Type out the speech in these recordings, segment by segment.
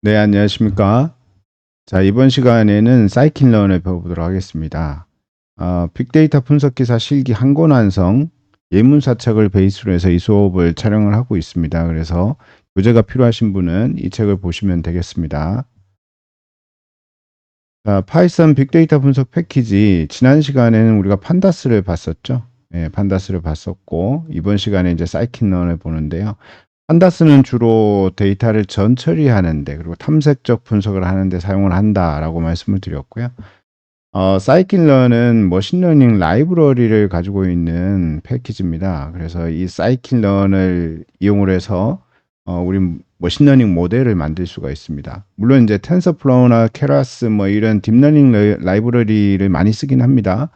네, 안녕하십니까. 자, 이번 시간에는 사이클런을 배워보도록 하겠습니다. 빅데이터 분석 기사 실기 한 권 완성, 예문사책을 베이스로 해서 이 수업을 촬영을 하고 있습니다. 그래서 교재가 필요하신 분은 이 책을 보시면 되겠습니다. 자, 파이썬 빅데이터 분석 패키지, 지난 시간에는 우리가 판다스를 봤었죠. 예, 판다스를 봤었고, 이번 시간에 이제 사이클런을 보는데요. 판다스는 주로 데이터를 전처리하는데 그리고 탐색적 분석을 하는데 사용을 한다라고 말씀을 드렸고요. 사이클런은 머신러닝 라이브러리를 가지고 있는 패키지입니다. 그래서 이 사이클런을 이용을 해서 우리 머신러닝 모델을 만들 수가 있습니다. 물론 이제 텐서플로우나 케라스 뭐 이런 딥러닝 라이브러리를 많이 쓰긴 합니다.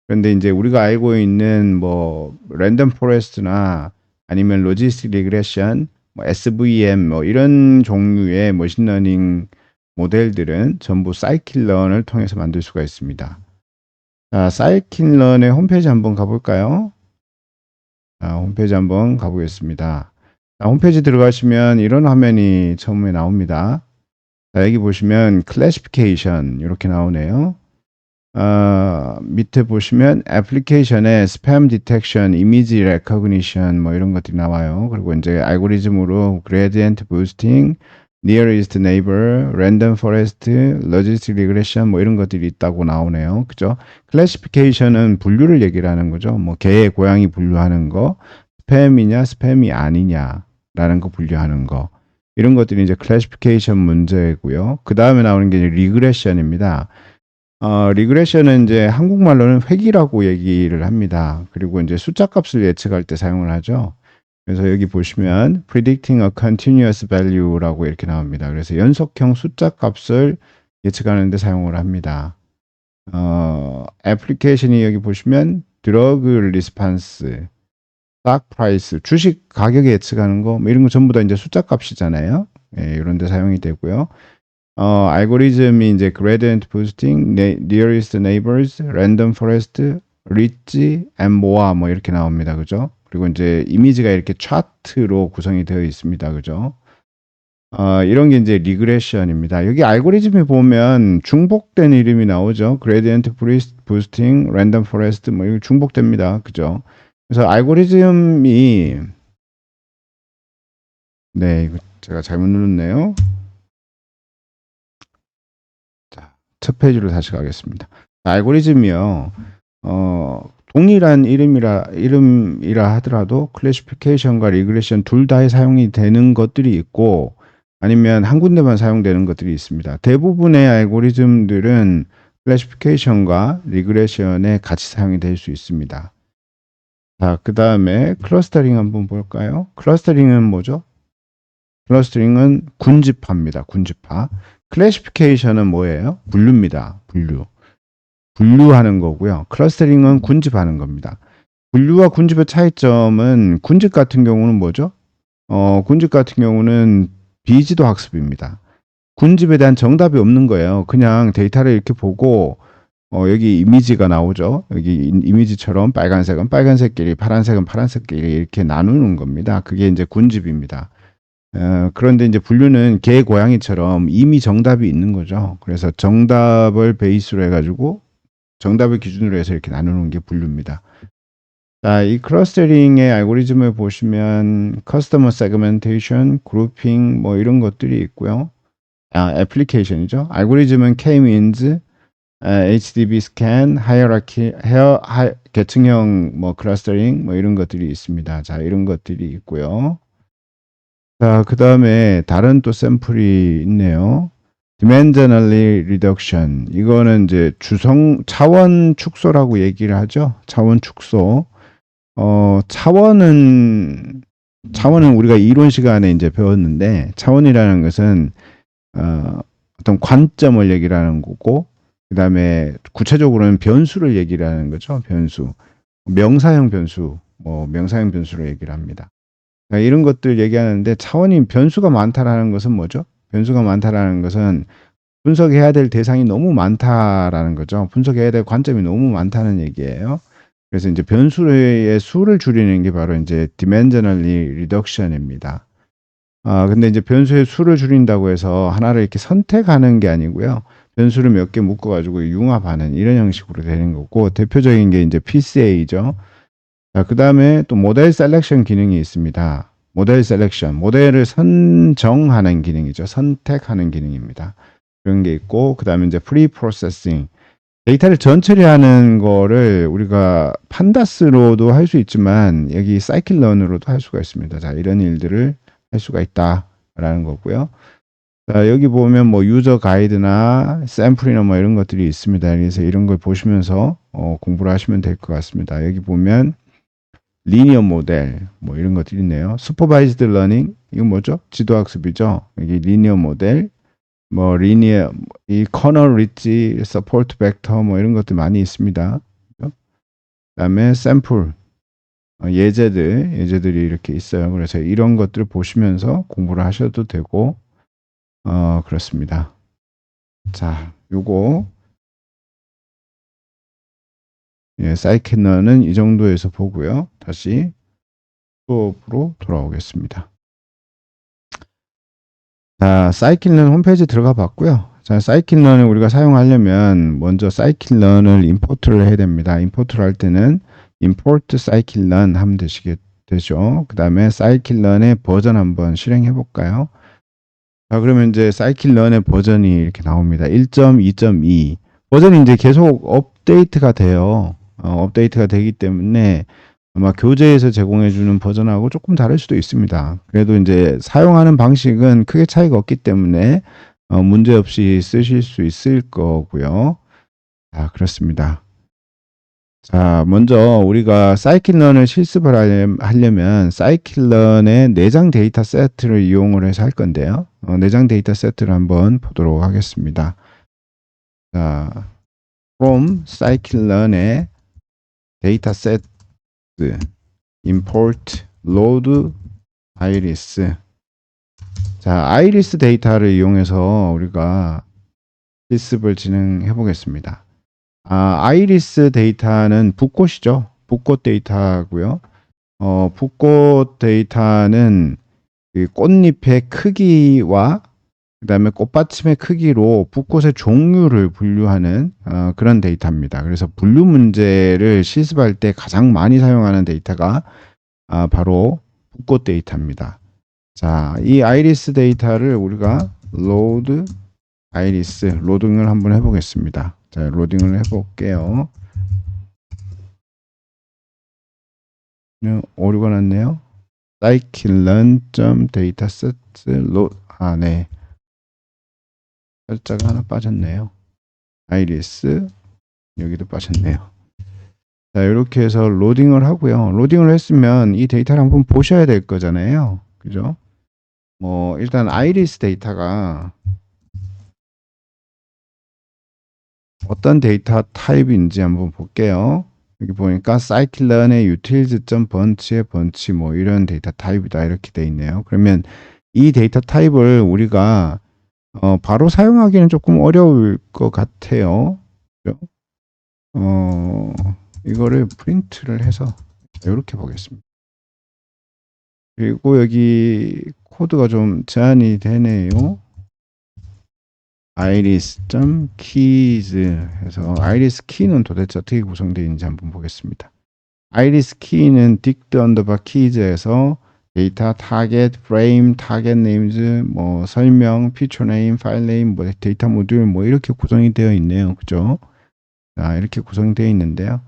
그런데 이제 우리가 알고 있는 뭐 랜덤 포레스트나 아니면 로지스틱 리그레션, 뭐 SVM 뭐 이런 종류의 머신러닝 모델들은 전부 사이클런을 통해서 만들 수가 있습니다. 자, 사이클런의 홈페이지 한번 가볼까요? 자, 홈페이지 한번 가보겠습니다. 자, 홈페이지 들어가시면 이런 화면이 처음에 나옵니다. 자, 여기 보시면 클래시피케이션 이렇게 나오네요. 밑에 보시면 애플리케이션에 스팸 디텍션, 이미지 레커그니션 뭐 이런 것들이 나와요. 그리고 이제 알고리즘으로 그레디언트 부스팅, nearest neighbor, random forest, logistic regression 뭐 이런 것들이 있다고 나오네요. 그죠? 클래시피케이션은 분류를 얘기를 하는 거죠. 뭐 개, 고양이 분류하는 거, 스팸이냐, 스팸이 아니냐라는 거 분류하는 거. 이런 것들이 이제 클래시피케이션 문제고요. 그 다음에 나오는 게 리그레션입니다. 리그레션은 이제 한국말로는 회귀라고 얘기를 합니다. 그리고 이제 숫자 값을 예측할 때 사용을 하죠. 그래서 여기 보시면 predicting a continuous value라고 이렇게 나옵니다. 그래서 연속형 숫자 값을 예측하는 데 사용을 합니다. 애플리케이션이 여기 보시면 드러그 리스판스, 스탁 프라이스, 주식 가격 예측하는 거, 뭐 이런 거 전부 다 이제 숫자 값이잖아요. 예, 이런 데 사용이 되고요. 알고리즘이 이제 gradient boosting, nearest neighbors, random forest, rich, and more 뭐 이렇게 나옵니다. 그죠? 그리고 이제 이미지가 이렇게 차트로 구성이 되어 있습니다. 그죠? 이런 게 이제 리그레션입니다. 여기 알고리즘에 보면 중복된 이름이 나오죠. gradient boosting, random forest 뭐 이거 중복됩니다. 그죠? 그래서 알고리즘이 네, 이거 제가 잘못 눌렀네요. 자, 첫 페이지로 다시 가겠습니다. 알고리즘이요. 동일한 이름이라 하더라도 클래시피케이션과 리그레션 둘 다에 사용이 되는 것들이 있고 아니면 한 군데만 사용되는 것들이 있습니다. 대부분의 알고리즘들은 클래시피케이션과 리그레션에 같이 사용이 될 수 있습니다. 자, 그 다음에 클러스터링 한번 볼까요? 클러스터링은 뭐죠? 클러스터링은 군집화입니다. 군집화. 클래시피케이션은 뭐예요? 분류입니다. 분류. 분류하는 거고요. 클러스터링은 군집하는 겁니다. 분류와 군집의 차이점은 군집 같은 경우는 뭐죠? 군집 같은 경우는 비지도 학습입니다. 군집에 대한 정답이 없는 거예요. 그냥 데이터를 이렇게 보고 여기 이미지가 나오죠. 여기 이미지처럼 빨간색은 빨간색끼리, 파란색은 파란색끼리 이렇게 나누는 겁니다. 그게 이제 군집입니다. 그런데 이제 분류는 개, 고양이처럼 이미 정답이 있는 거죠. 그래서 정답을 베이스로 해가지고 정답을 기준으로 해서 이렇게 나누는 게 분류입니다. 자, 이 클러스터링의 알고리즘을 보시면 커스터머 세그멘테이션, 그룹핑 뭐 이런 것들이 있고요. 애플리케이션이죠. 알고리즘은 K-means, HDB 스캔, 하이어라키, 계층형 뭐 클러스터링 뭐 이런 것들이 있습니다. 자, 이런 것들이 있고요. 자, 그 다음에 다른 또 샘플이 있네요. Dimensionally reduction. 이거는 이제 차원 축소라고 얘기를 하죠. 차원 축소. 차원은 우리가 이론 시간에 이제 배웠는데, 차원이라는 것은, 어떤 관점을 얘기를 하는 거고, 그 다음에 구체적으로는 변수를 얘기를 하는 거죠. 변수. 명사형 변수, 명사형 변수로 얘기를 합니다. 그러니까 이런 것들 얘기하는데 차원이 변수가 많다라는 것은 뭐죠? 변수가 많다라는 것은 분석해야 될 대상이 너무 많다라는 거죠. 분석해야 될 관점이 너무 많다는 얘기예요. 그래서 이제 변수의 수를 줄이는 게 바로 이제 dimensionally reduction입니다. 근데 이제 변수의 수를 줄인다고 해서 하나를 이렇게 선택하는 게 아니고요. 변수를 몇 개 묶어가지고 융합하는 이런 형식으로 되는 거고, 대표적인 게 이제 PCA죠. 자, 그 다음에 또 모델 셀렉션 기능이 있습니다. 모델 셀렉션, 모델을 선정하는 기능이죠. 선택하는 기능입니다. 그런 게 있고, 그 다음에 이제 프리 프로세싱. 데이터를 전처리하는 거를 우리가 판다스로도 할 수 있지만, 여기 사이클런으로도 할 수가 있습니다. 자, 이런 일들을 할 수가 있다라는 거고요. 자, 여기 보면 뭐 유저 가이드나 샘플이나 뭐 이런 것들이 있습니다. 그래서 이런 걸 보시면서 공부를 하시면 될 것 같습니다. 여기 보면 리니어 모델 뭐 이런 것들이 있네요. 슈퍼바이즈드 러닝 이거 뭐죠? 지도학습이죠. 여기 리니어 모델 뭐 리니어 이 커널 리치 서포트 벡터 뭐 이런 것들 많이 있습니다. 그다음에 샘플 예제들이 이렇게 있어요. 그래서 이런 것들을 보시면서 공부를 하셔도 되고 그렇습니다. 자, 요거 사이켄너는 이 정도에서 보고요. 다시 수업으로 돌아오겠습니다. 자, 사이클런 홈페이지 들어가 봤고요. 자, 사이클런을 우리가 사용하려면 먼저 사이클런을 임포트를 해야 됩니다. 임포트를 할 때는 import scikit-learn 하면 되죠. 그 다음에 사이클런의 버전 한번 실행해 볼까요? 자, 그러면 이제 사이클런의 버전이 이렇게 나옵니다. 1.2.2 버전이 이제 계속 업데이트가 돼요. 업데이트가 되기 때문에 아마 교재에서 제공해주는 버전하고 조금 다를 수도 있습니다. 그래도 이제 사용하는 방식은 크게 차이가 없기 때문에 문제없이 쓰실 수 있을 거고요. 자, 그렇습니다. 자, 먼저 우리가 사이클런을 실습을 하려면 사이클런의 내장 데이터 세트를 이용을 해서 할 건데요. 내장 데이터 세트를 한번 보도록 하겠습니다. 자, from scikit-learn의 데이터 세트 import load iris. 자, 아이리스 데이터를 이용해서 우리가 실습을 진행해 보겠습니다. 아이리스 데이터는 붓꽃이죠. 붓꽃 데이터고요. 붓꽃 데이터는 그 꽃잎의 크기와 그 다음에 꽃받침의 크기로 붓꽃의 종류를 분류하는 그런 데이터입니다. 그래서 분류 문제를 실습할 때 가장 많이 사용하는 데이터가 바로 붓꽃 데이터입니다. 자, 이 아이리스 데이터를 우리가 load 아이리스 로딩을 한번 해보겠습니다. 자, 로딩을 해볼게요. 오류가 났네요. scikit-learn.dataset 네. 글자가 하나 빠졌네요. 아이리스 여기도 빠졌네요. 자, 이렇게 해서 로딩을 하고요. 로딩을 했으면 이 데이터를 한번 보셔야 될 거잖아요. 그죠? 뭐 일단 아이리스 데이터가 어떤 데이터 타입인지 한번 볼게요. 여기 보니까 scikit-learn의 utils.bunch의 bunch 뭐 이런 데이터 타입이다 이렇게 돼 있네요. 그러면 이 데이터 타입을 우리가 바로 사용하기는 조금 어려울 것 같아요. 그죠? 이거를 프린트를 해서 이렇게 보겠습니다. 그리고 여기 코드가 좀 제한이 되네요. iris.keys 해서 iris 키는 도대체 어떻게 구성되어 있는지 한번 보겠습니다. iris 키는 dict underbar keys에서 데이터 타겟, 프레임, 타겟 네임즈, 뭐 설명, 피처 네임, 파일 네임, 뭐 데이터 모듈 뭐 이렇게 구성이 되어 있네요. 그죠? 자, 이렇게 구성되어 있는데요.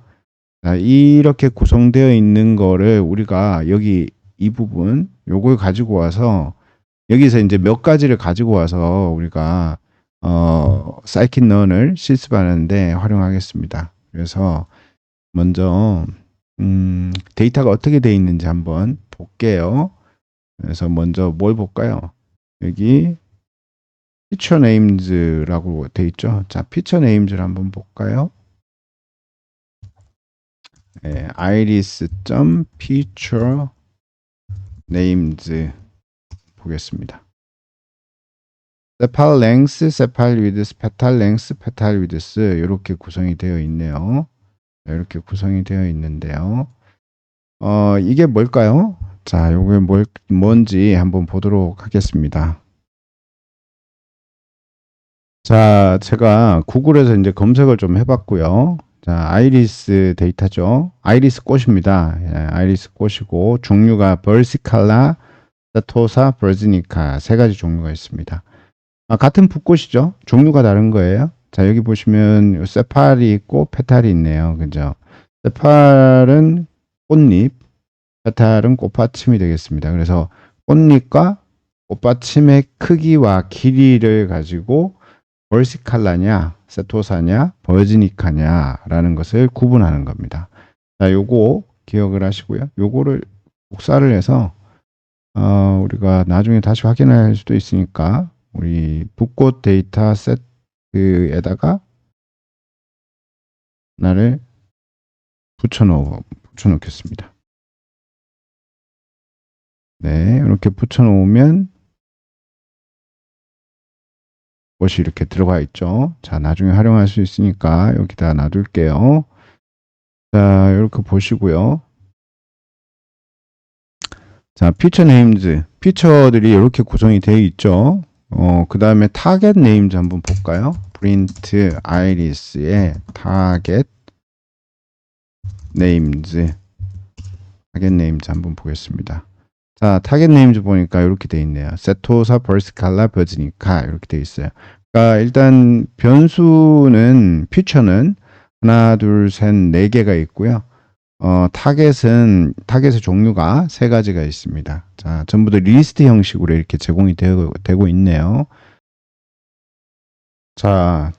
자, 이렇게 구성되어 있는 거를 우리가 여기 이 부분 요걸 가지고 와서 여기서 이제 몇 가지를 가지고 와서 우리가 scikit-learn을 실습하는데 활용하겠습니다. 그래서 먼저 데이터가 어떻게 되어 있는지 한번 볼게요. 그래서 먼저 뭘 볼까요? 여기 feature names라고 되어 있죠. 자, feature names를 한번 볼까요? 네, iris.feature names 보겠습니다. sepal length, sepal width, petal length, petal width 이렇게 구성이 되어 있네요. 이렇게 구성이 되어 있는데요. 이게 뭘까요? 자, 요게 뭔지 한번 보도록 하겠습니다. 자, 제가 구글에서 이제 검색을 좀 해봤고요. 자, 아이리스 데이터죠. 아이리스 꽃입니다. 예, 아이리스 꽃이고, 종류가 벌시칼라, 세토사, 버지니카 세 가지 종류가 있습니다. 같은 붓꽃이죠. 종류가 다른 거예요. 자, 여기 보시면 세팔이 있고 페탈이 있네요. 그죠? 세팔은 꽃잎, 페탈은 꽃받침이 되겠습니다. 그래서 꽃잎과 꽃받침의 크기와 길이를 가지고 벌시칼라냐, 세토사냐, 버지니카냐라는 것을 구분하는 겁니다. 자, 요거 기억을 하시고요. 요거를 복사를 해서 우리가 나중에 다시 확인할 수도 있으니까 우리 붓꽃 데이터 세트에다가 하나를 붙여놓겠습니다. 네, 이렇게 붙여놓으면 것이 이렇게 들어가 있죠. 자, 나중에 활용할 수 있으니까 여기다 놔둘게요. 자, 이렇게 보시고요. 자, 피처 네임즈. 피처들이 이렇게 구성이 되어 있죠. 그 다음에 타겟 네임즈 한번 볼까요? 프린트 아이리스의 타겟 네임즈. 타겟 네임즈 한번 보겠습니다. 자, 타겟 네임즈 보니까 이렇게 돼 있네요. 세토사, 벌시칼라, 버지니카 이렇게 돼 있어요. 그러니까 일단 변수는 피처는 하나, 둘, 셋, 네 개가 있고요. 타겟의 종류가 세 가지가 있습니다. 자, 전부 다 리스트 형식으로 이렇게 제공이 되고 있네요. 자,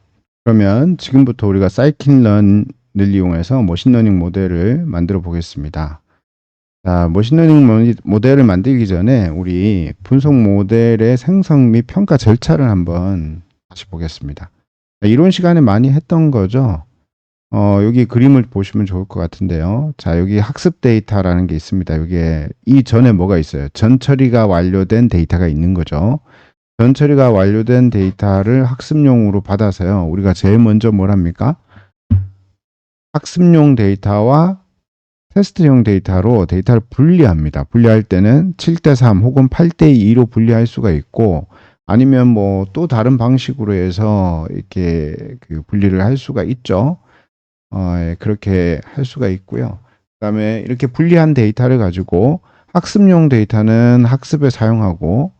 그러면 지금부터 우리가 사이킨런을 이용해서 머신러닝 모델을 만들어 보겠습니다. 자, 머신러닝 모델을 만들기 전에 우리 분석 모델의 생성 및 평가 절차를 한번 다시 보겠습니다. 자, 이론 시간에 많이 했던 거죠. 여기 그림을 보시면 좋을 것 같은데요. 자, 여기 학습 데이터라는 게 있습니다. 여기에 이전에 뭐가 있어요? 전 처리가 완료된 데이터가 있는 거죠. 전 처리가 완료된 데이터를 학습용으로 받아서요. 우리가 제일 먼저 뭘 합니까? 학습용 데이터와 테스트용 데이터로 데이터를 분리합니다. 분리할 때는 7대3 혹은 8대2로 분리할 수가 있고, 아니면 뭐 또 다른 방식으로 해서 이렇게 그 분리를 할 수가 있죠. 예, 그렇게 할 수가 있고요. 그다음에 이렇게 분리한 데이터를 가지고 학습용 데이터는 학습에 사용하고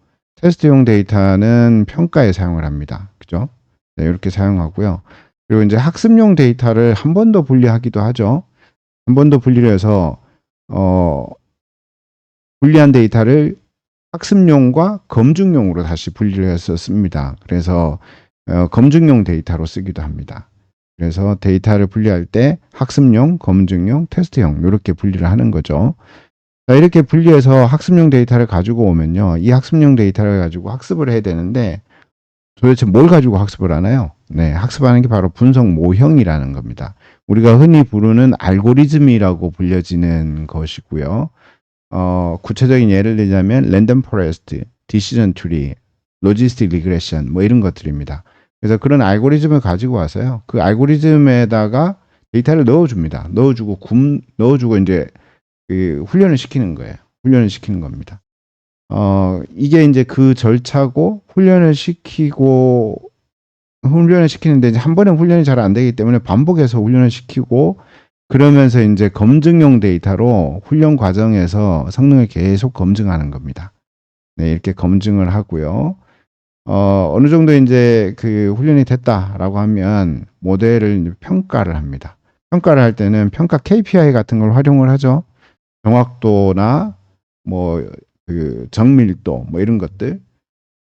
테스트용 데이터는 평가에 사용을 합니다. 그죠? 네, 이렇게 사용하고요. 그리고 이제 학습용 데이터를 한 번 더 분리하기도 하죠. 한 번 더 분리를 해서 분리한 데이터를 학습용과 검증용으로 다시 분리를 해서 씁니다. 그래서 검증용 데이터로 쓰기도 합니다. 그래서 데이터를 분리할 때 학습용, 검증용, 테스트용 이렇게 분리를 하는 거죠. 자, 이렇게 분리해서 학습용 데이터를 가지고 오면요. 이 학습용 데이터를 가지고 학습을 해야 되는데 도대체 뭘 가지고 학습을 하나요? 네, 학습하는 게 바로 분석 모형이라는 겁니다. 우리가 흔히 부르는 알고리즘이라고 불려지는 것이고요. 구체적인 예를 들자면 랜덤 포레스트, 디시전 트리, 로지스틱 리그레션 뭐 이런 것들입니다. 그래서 그런 알고리즘을 가지고 와서요. 그 알고리즘에다가 데이터를 넣어줍니다. 넣어주고 이제 그 훈련을 시키는 거예요. 훈련을 시키는 겁니다. 이게 이제 그 절차고 훈련을 시키는데 이제 한 번에 훈련이 잘 안 되기 때문에 반복해서 훈련을 시키고 그러면서 이제 검증용 데이터로 훈련 과정에서 성능을 계속 검증하는 겁니다. 네, 이렇게 검증을 하고요. 어느 정도 이제 그 훈련이 됐다라고 하면 모델을 평가를 합니다. 평가를 할 때는 평가 KPI 같은 걸 활용을 하죠. 정확도나 뭐 그 정밀도 뭐 이런 것들.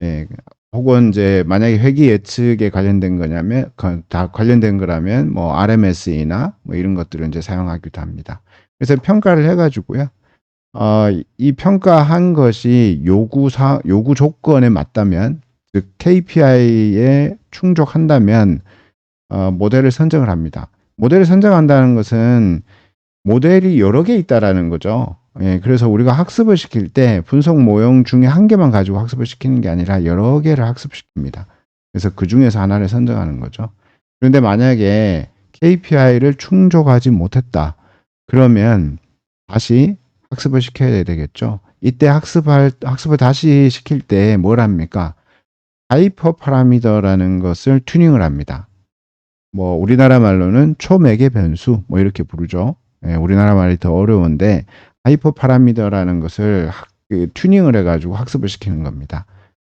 예, 혹은 이제 만약에 회귀 예측에 관련된 거냐면 다 관련된 거라면 뭐 RMSE나 뭐 이런 것들을 이제 사용하기도 합니다. 그래서 평가를 해가지고요. 이 평가한 것이 요구 조건에 맞다면, 즉 KPI에 충족한다면 모델을 선정을 합니다. 모델을 선정한다는 것은 모델이 여러 개 있다라는 거죠. 예, 그래서 우리가 학습을 시킬 때 분석 모형 중에 한 개만 가지고 학습을 시키는 게 아니라 여러 개를 학습시킵니다. 그래서 그 중에서 하나를 선정하는 거죠. 그런데 만약에 KPI를 충족하지 못했다. 그러면 다시 학습을 시켜야 되겠죠. 이때 학습을 다시 시킬 때 뭘 합니까? 하이퍼 파라미터라는 것을 튜닝을 합니다. 뭐 우리나라 말로는 초매개 변수 뭐 이렇게 부르죠. 예, 우리나라 말이 더 어려운데 하이퍼 파라미터라는 것을 튜닝을 해가지고 학습을 시키는 겁니다.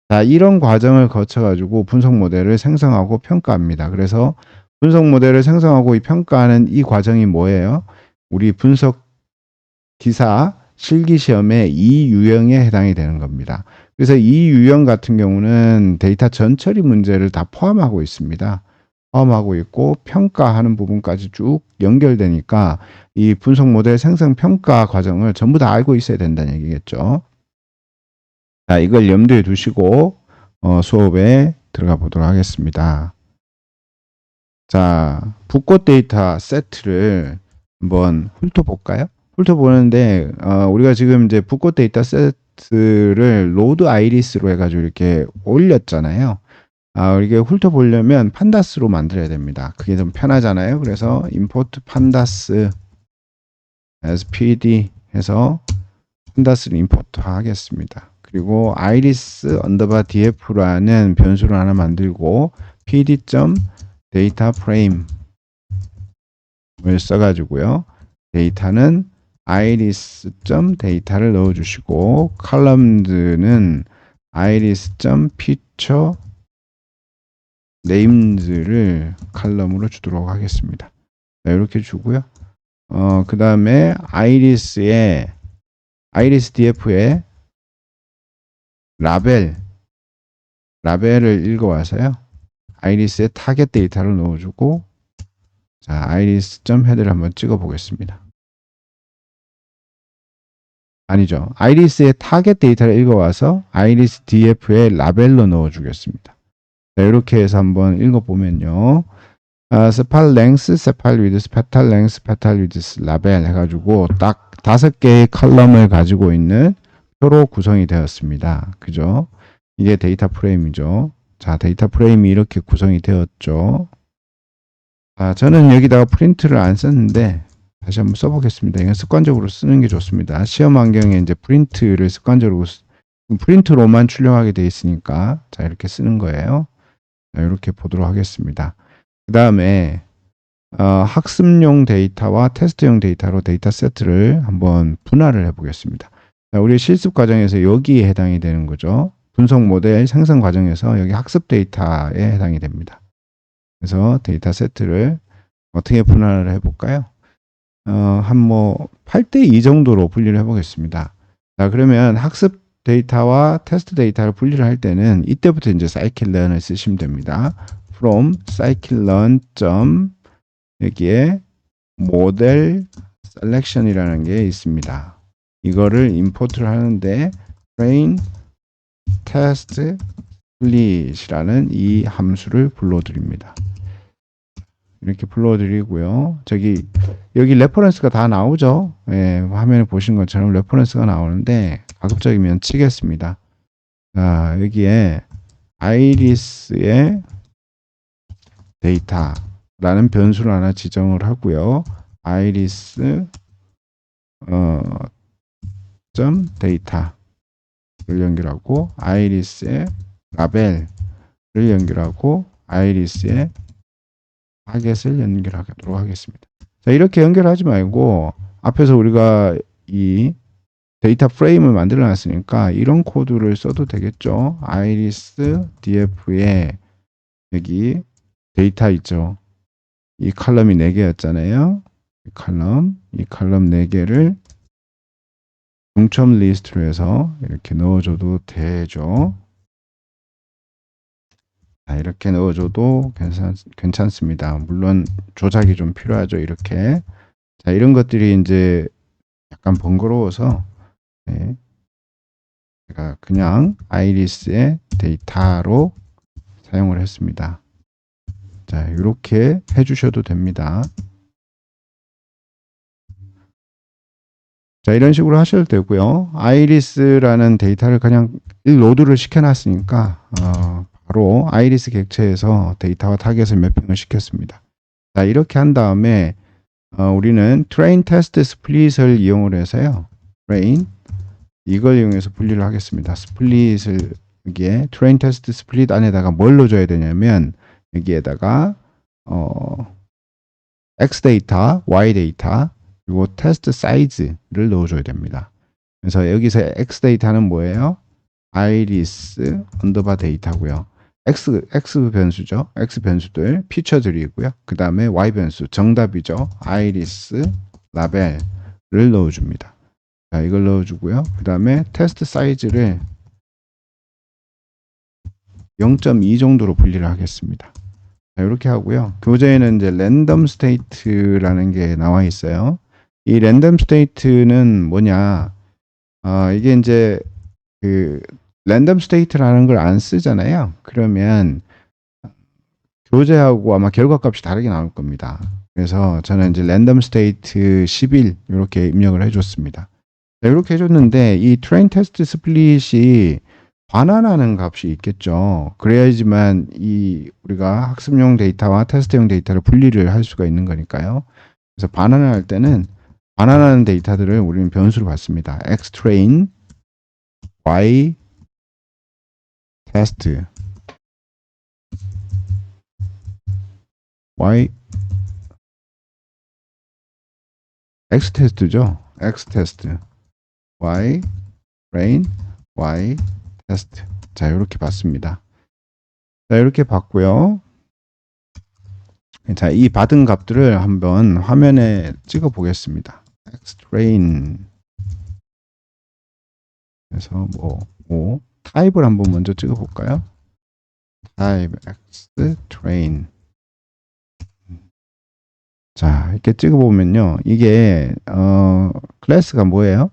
자, 이런 과정을 거쳐가지고 분석 모델을 생성하고 평가합니다. 그래서 분석 모델을 생성하고 평가하는 이 과정이 뭐예요? 우리 분석 기사 실기 시험의 이 유형에 해당이 되는 겁니다. 그래서 이 유형 같은 경우는 데이터 전처리 문제를 다 포함하고 있습니다. 포함하고 있고 평가하는 부분까지 쭉 연결되니까 이 분석 모델 생성 평가 과정을 전부 다 알고 있어야 된다는 얘기겠죠. 자, 이걸 염두에 두시고 수업에 들어가 보도록 하겠습니다. 자, 붓꽃 데이터 세트를 한번 훑어볼까요? 훑어보는데 우리가 지금 이제 붓꽃 데이터 세트를 로드 아이리스로 해가지고 이렇게 올렸잖아요. 이렇게 훑어보려면 판다스로 만들어야 됩니다. 그게 좀 편하잖아요. 그래서 import pandas as pd 해서 판다스를 임포트 하겠습니다. 그리고 iris underbar df라는 변수를 하나 만들고 pd.dataFrame을 써가지고요. 데이터는 iris.data를 넣어주시고 columns는 iris.feature names를 칼럼으로 주도록 하겠습니다. 자, 이렇게 주고요. 그 다음에 iris df에 라벨을 읽어와서요. iris의 타겟 데이터를 넣어주고, 자, iris.head를 한번 찍어 보겠습니다. 아니죠. iris의 타겟 데이터를 읽어와서 iris df에 라벨로 넣어주겠습니다. 자, 이렇게 해서 한번 읽어보면요. 스팔 랭스, 스팔 위드스, 페탈 랭스, 페탈 위드스, 라벨 해가지고 딱 5개의 컬럼을 가지고 있는 표로 구성이 되었습니다. 그죠? 이게 데이터 프레임이죠. 자, 데이터 프레임이 이렇게 구성이 되었죠. 저는 여기다가 프린트를 안 썼는데 다시 한번 써보겠습니다. 이건 습관적으로 쓰는 게 좋습니다. 시험 환경에 이제 프린트를 습관적으로 프린트로만 출력하게 되어 있으니까 자, 이렇게 쓰는 거예요. 자, 이렇게 보도록 하겠습니다. 그 다음에 학습용 데이터와 테스트용 데이터로 데이터 세트를 한번 분할을 해 보겠습니다. 자, 우리 실습 과정에서 여기에 해당이 되는 거죠. 분석 모델 생성 과정에서 여기 학습 데이터에 해당이 됩니다. 그래서 데이터 세트를 어떻게 분할을 해 볼까요? 한 뭐 8대2 정도로 분리를 해 보겠습니다. 자, 그러면 학습 데이터와 테스트 데이터를 분리를 할 때는 이때부터 이제 scikit-learn을 쓰시면 됩니다. from scikit-learn. 여기에 모델 셀렉션이라는 게 있습니다. 이거를 임포트를 하는데 train test split이라는 이 함수를 불러드립니다. 이렇게 불러드리고요. 여기 레퍼런스가 다 나오죠. 예, 화면에 보신 것처럼 레퍼런스가 나오는데 가급적이면 치겠습니다. 자, 여기에 iris의 데이터라는 변수를 하나 지정을 하고요. iris 데이터를 연결하고 iris의 라벨을 연결하고 iris의 타겟을 연결하도록 하겠습니다. 자, 이렇게 연결하지 말고 앞에서 우리가 이 데이터 프레임을 만들어 놨으니까 이런 코드를 써도 되겠죠. iris df에 여기 데이터 있죠. 이 칼럼이 4개였잖아요. 이 칼럼 4개를 중첩 리스트로 해서 이렇게 넣어줘도 되죠. 자, 이렇게 넣어줘도 괜찮습니다. 물론 조작이 좀 필요하죠. 이렇게. 자, 이런 것들이 이제 약간 번거로워서 네, 제가 그냥 iris의 데이터로 사용을 했습니다. 자, 이렇게 해주셔도 됩니다. 자, 이런 식으로 하셔도 되고요. iris라는 데이터를 그냥 로드를 시켜놨으니까 바로 iris 객체에서 데이터와 타겟을 매핑을 시켰습니다. 자, 이렇게 한 다음에 우리는 train test split을 이용을 해서요. train 이걸 이용해서 분리를 하겠습니다. 스플릿을 여기에 train test split 안에다가 뭘 넣어줘야 되냐면 여기에다가 x 데이터, y 데이터 그리고 테스트 사이즈를 넣어줘야 됩니다. 그래서 여기서 x 데이터는 뭐예요? iris 언더바 데이터고요. x 변수죠. x 변수들 피처들이고요. 그 다음에 y 변수 정답이죠. iris 라벨을 넣어줍니다. 자, 이걸 넣어주고요. 그 다음에 테스트 사이즈를 0.2 정도로 분리를 하겠습니다. 자, 이렇게 하고요. 교재에는 이제 랜덤 스테이트라는 게 나와 있어요. 이 랜덤 스테이트는 뭐냐? 이게 이제 그 랜덤 스테이트라는 걸 안 쓰잖아요. 그러면 교재하고 아마 결과값이 다르게 나올 겁니다. 그래서 저는 이제 랜덤 스테이트 11 이렇게 입력을 해줬습니다. 자, 이렇게 해줬는데 이 트레인 테스트 스플릿이 반환하는 값이 있겠죠. 그래야지만 이 우리가 학습용 데이터와 테스트용 데이터를 분리를 할 수가 있는 거니까요. 그래서 반환을 할 때는 반환하는 데이터들을 우리는 변수로 받습니다. xtrain, y test, y x 테스트죠. x 테스트, y train, y test. 자, 이렇게 받습니다. 자, 이렇게 받고요. 자, 이 받은 값들을 한번 화면에 찍어 보겠습니다. xtrain 그래서 뭐 타입을 한번 먼저 찍어 볼까요? type xtrain. 자, 이렇게 찍어 보면요. 이게 클래스가 뭐예요?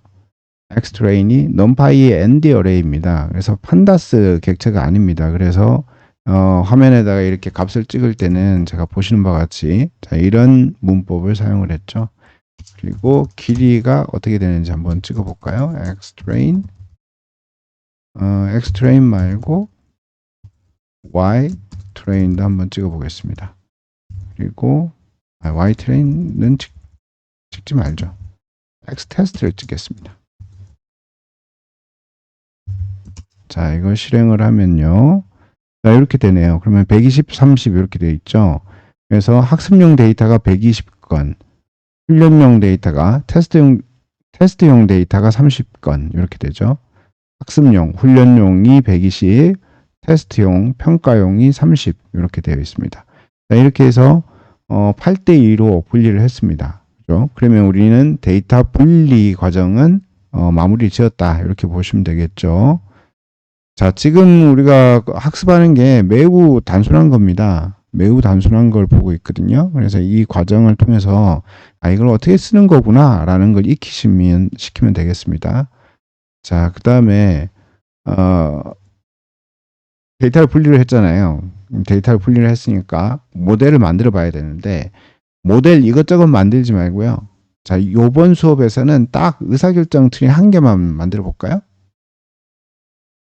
xtrain이 numpy의 end array입니다. 그래서 판다스 객체가 아닙니다. 그래서 화면에다가 이렇게 값을 찍을 때는 제가 보시는 바와 같이 자, 이런 문법을 사용을 했죠. 그리고 길이가 어떻게 되는지 한번 찍어 볼까요? xtrain xtrain 말고 ytrain도 한번 찍어 보겠습니다. 그리고 ytrain은 찍지 말죠. xtest를 찍겠습니다. 자, 이걸 실행을 하면요. 자, 이렇게 되네요. 그러면 120, 30 이렇게 되어 있죠. 그래서 학습용 데이터가 120건, 훈련용 데이터가 테스트용 데이터가 30건 이렇게 되죠. 학습용, 훈련용이 120, 테스트용, 평가용이 30 이렇게 되어 있습니다. 자, 이렇게 해서 8대2로 분리를 했습니다. 그렇죠? 그러면 우리는 데이터 분리 과정은 마무리 지었다 이렇게 보시면 되겠죠. 자, 지금 우리가 학습하는 게 매우 단순한 겁니다. 매우 단순한 걸 보고 있거든요. 그래서 이 과정을 통해서 이걸 어떻게 쓰는 거구나 라는 걸 시키면 되겠습니다. 자, 그 다음에 데이터를 분리를 했잖아요. 데이터를 분리를 했으니까 모델을 만들어 봐야 되는데 모델 이것저것 만들지 말고요. 자, 이번 수업에서는 딱 의사결정 트리 한 개만 만들어 볼까요?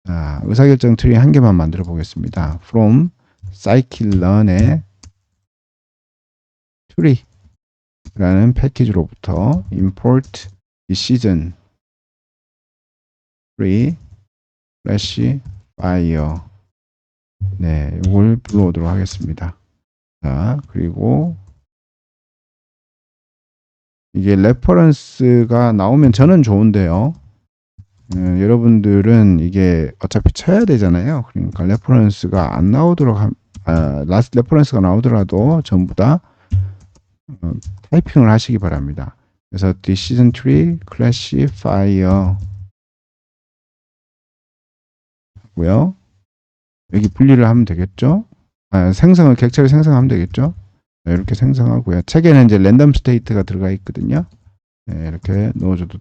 자, 의사결정 트리 한 개만 만들어 보겠습니다. from scikit-learn의 tree라는 패키지로부터 import decision tree slash fire 네, 이걸 불러오도록 하겠습니다. 자, 그리고 이게 레퍼런스가 나오면 저는 좋은데요. 여러분들은 이게 어차피 쳐야 되잖아요. 그러니까 레퍼런스가 안 나오도록 레퍼런스가 나오더라도 전부 다 타이핑을 하시기 바랍니다. 그래서 decision tree classifier 하고요. 여기 분리를 하면 되겠죠. 객체를 생성하면 되겠죠. 네, 이렇게 생성하고요. 책에는 이제 랜덤 스테이트가 들어가 있거든요. 네, 이렇게 넣어줘도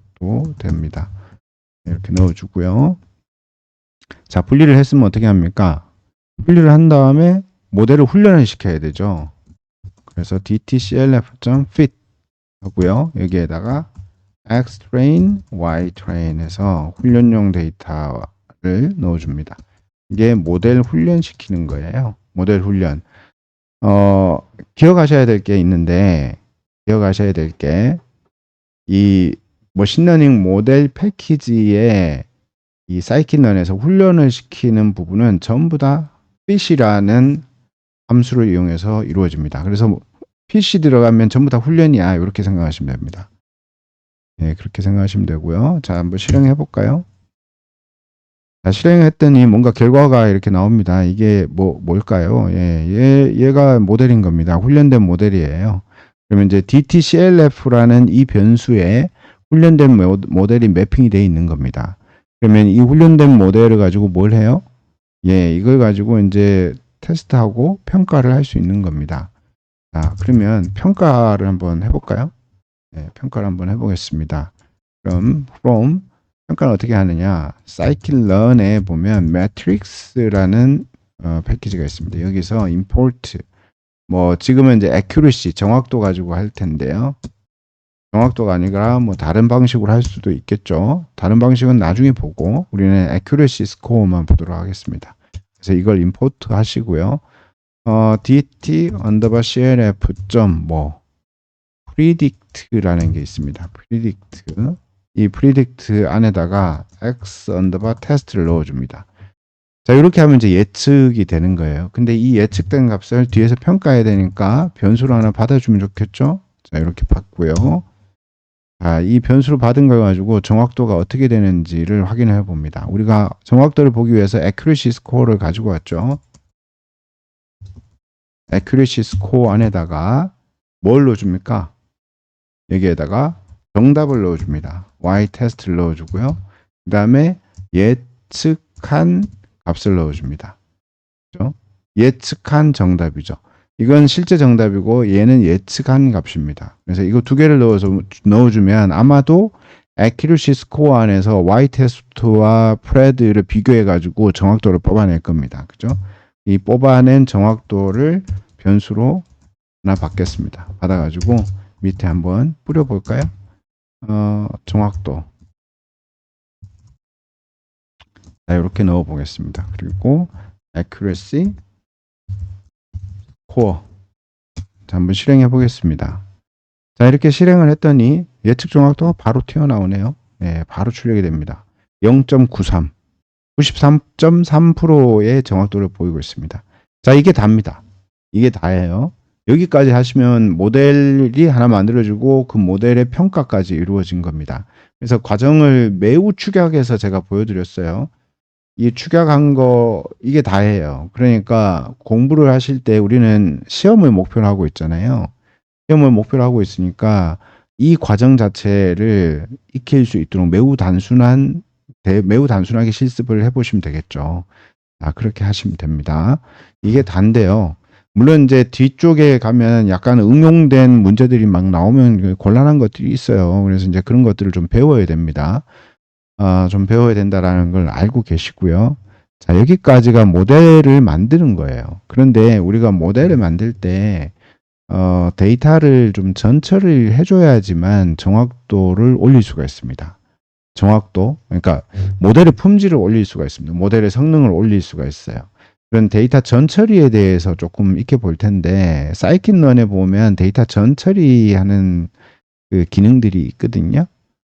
됩니다. 이렇게 넣어주고요. 자, 분리를 했으면 어떻게 합니까? 분리를 한 다음에 모델을 훈련을 시켜야 되죠. 그래서 dtclf.fit 하고요. 여기에다가 xtrain, ytrain 해서 훈련용 데이터를 넣어줍니다. 이게 모델 훈련 시키는 거예요. 모델 훈련. 기억하셔야 될 게 있는데, 기억하셔야 될 게, 이 머신러닝 모델 패키지에 이 사이킷런에서 훈련을 시키는 부분은 전부 다 fit이라는 함수를 이용해서 이루어집니다. 그래서 fit 들어가면 전부 다 훈련이야. 이렇게 생각하시면 됩니다. 네, 그렇게 생각하시면 되고요. 자, 한번 실행해 볼까요? 자, 실행했더니 뭔가 결과가 이렇게 나옵니다. 이게 뭘까요? 예, 얘가 모델인 겁니다. 훈련된 모델이에요. 그러면 이제 DTCLF라는 이 변수에 훈련된 모델이 매핑이 되어 있는 겁니다. 그러면 이 훈련된 모델을 가지고 뭘 해요? 예, 이걸 가지고 이제 테스트하고 평가를 할 수 있는 겁니다. 자, 그러면 평가를 한번 해볼까요? 네, 평가를 한번 해보겠습니다. 그럼 from 평가는 어떻게 하느냐? scikit-learn에 보면 matrix라는 패키지가 있습니다. 여기서 import 지금은 이제 accuracy 정확도 가지고 할 텐데요. 정확도가 아니라 다른 방식으로 할 수도 있겠죠. 다른 방식은 나중에 보고 우리는 accuracy score만 보도록 하겠습니다. 그래서 이걸 import 하시고요. dt underbar clf predict라는 게 있습니다. predict. 이 predict 안에다가 x underbar test를 넣어줍니다. 자, 이렇게 하면 이제 예측이 되는 거예요. 근데 이 예측된 값을 뒤에서 평가해야 되니까 변수로 하나 받아주면 좋겠죠? 자, 이렇게 받고요. 자, 이 변수로 받은 걸 가지고 정확도가 어떻게 되는지를 확인해 봅니다. 우리가 정확도를 보기 위해서 accuracy score를 가지고 왔죠. accuracy score 안에다가 뭘 넣어줍니까? 여기에다가 정답을 넣어줍니다. y-test를 넣어주고요. 그 다음에 예측한 값을 넣어줍니다. 그렇죠? 예측한 정답이죠. 이건 실제 정답이고 얘는 예측한 값입니다. 그래서 이거 두 개를 넣어주면 아마도 accuracy score 안에서 y-test와 pred를 비교해가지고 정확도를 뽑아낼 겁니다. 그죠? 이 뽑아낸 정확도를 변수로 하나 받겠습니다. 받아가지고 밑에 한번 뿌려볼까요? 정확도. 자, 이렇게 넣어 보겠습니다. 그리고 accuracy core. 자, 한번 실행해 보겠습니다. 자, 이렇게 실행을 했더니 예측 정확도가 바로 튀어나오네요. 네, 바로 출력이 됩니다. 0.93. 93.3%의 정확도를 보이고 있습니다. 자, 이게 다입니다. 이게 다예요. 여기까지 하시면 모델이 하나 만들어지고 그 모델의 평가까지 이루어진 겁니다. 그래서 과정을 매우 축약해서 제가 보여드렸어요. 이 축약한 거 이게 다예요. 그러니까 공부를 하실 때 우리는 시험을 목표로 하고 있잖아요. 시험을 목표로 하고 있으니까 이 과정 자체를 익힐 수 있도록 매우 단순하게 실습을 해보시면 되겠죠. 자, 그렇게 하시면 됩니다. 이게 단데요. 물론 이제 뒤쪽에 가면 약간 응용된 문제들이 막 나오면 곤란한 것들이 있어요. 그래서 이제 그런 것들을 좀 배워야 됩니다. 좀 배워야 된다라는 걸 알고 계시고요. 자, 여기까지가 모델을 만드는 거예요. 그런데 우리가 모델을 만들 때 데이터를 좀 전처리를 해줘야지만 정확도를 올릴 수가 있습니다. 정확도, 그러니까 모델의 품질을 올릴 수가 있습니다. 모델의 성능을 올릴 수가 있어요. 그런 데이터 전처리에 대해서 조금 익혀 볼 텐데, 사이킷런에 보면 데이터 전처리하는 그 기능들이 있거든요.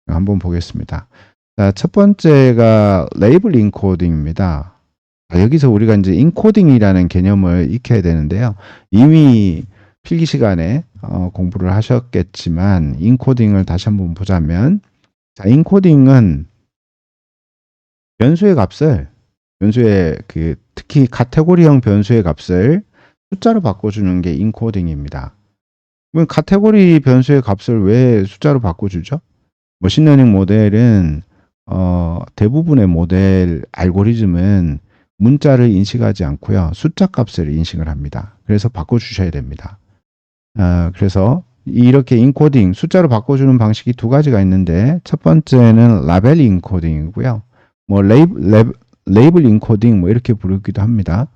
한번 보겠습니다. 자, 첫 번째가 레이블 인코딩입니다. 여기서 우리가 이제 인코딩이라는 개념을 익혀야 되는데요. 이미 필기 시간에 공부를 하셨겠지만 인코딩을 다시 한번 보자면, 자, 인코딩은 변수의 특히 카테고리형 변수의 값을 숫자로 바꿔주는 게 인코딩입니다. 그럼 카테고리 변수의 값을 왜 숫자로 바꿔주죠? 머신러닝 모델은 대부분의 모델 알고리즘은 문자를 인식하지 않고요. 숫자 값을 인식을 합니다. 그래서 바꿔주셔야 됩니다. 그래서 이렇게 인코딩, 숫자로 바꿔주는 방식이 두 가지가 있는데, 첫 번째는 라벨 인코딩이고요. 레이블 인코딩 이렇게 부르기도 합니다.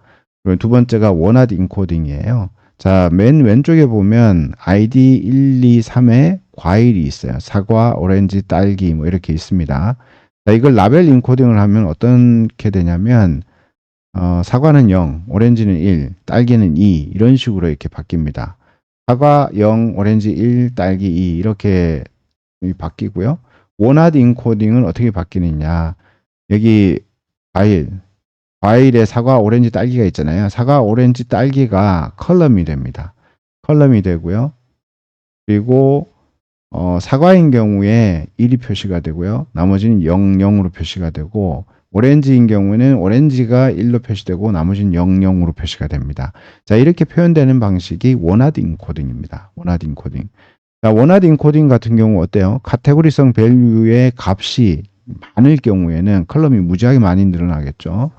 그리고 두 번째가 원핫 인코딩이에요. 자, 맨 왼쪽에 보면 ID 1, 2, 3에 과일이 있어요. 사과, 오렌지, 딸기 이렇게 있습니다. 자, 이걸 라벨 인코딩을 하면 어떻게 되냐면 사과는 0, 오렌지는 1, 딸기는 2 이런 식으로 이렇게 바뀝니다. 사과 0, 오렌지 1, 딸기 2 이렇게 바뀌고요. 원하드 인코딩은 어떻게 바뀌느냐. 여기 과일에 사과, 오렌지, 딸기가 있잖아요. 사과, 오렌지, 딸기가 컬럼이 됩니다. 컬럼이 되고요. 그리고 사과인 경우에 1이 표시가 되고요. 나머지는 0, 0으로 표시가 되고, 오렌지인 경우에는 오렌지가 1로 표시되고 나머지는 0, 0으로 표시가 됩니다. 자, 이렇게 표현되는 방식이 원하드 인코딩입니다. 원하드 인코딩. 자, 원하드 인코딩 같은 경우 어때요? 카테고리성 밸류의 값이 많을 경우에는 컬럼이 무지하게 많이 늘어나겠죠.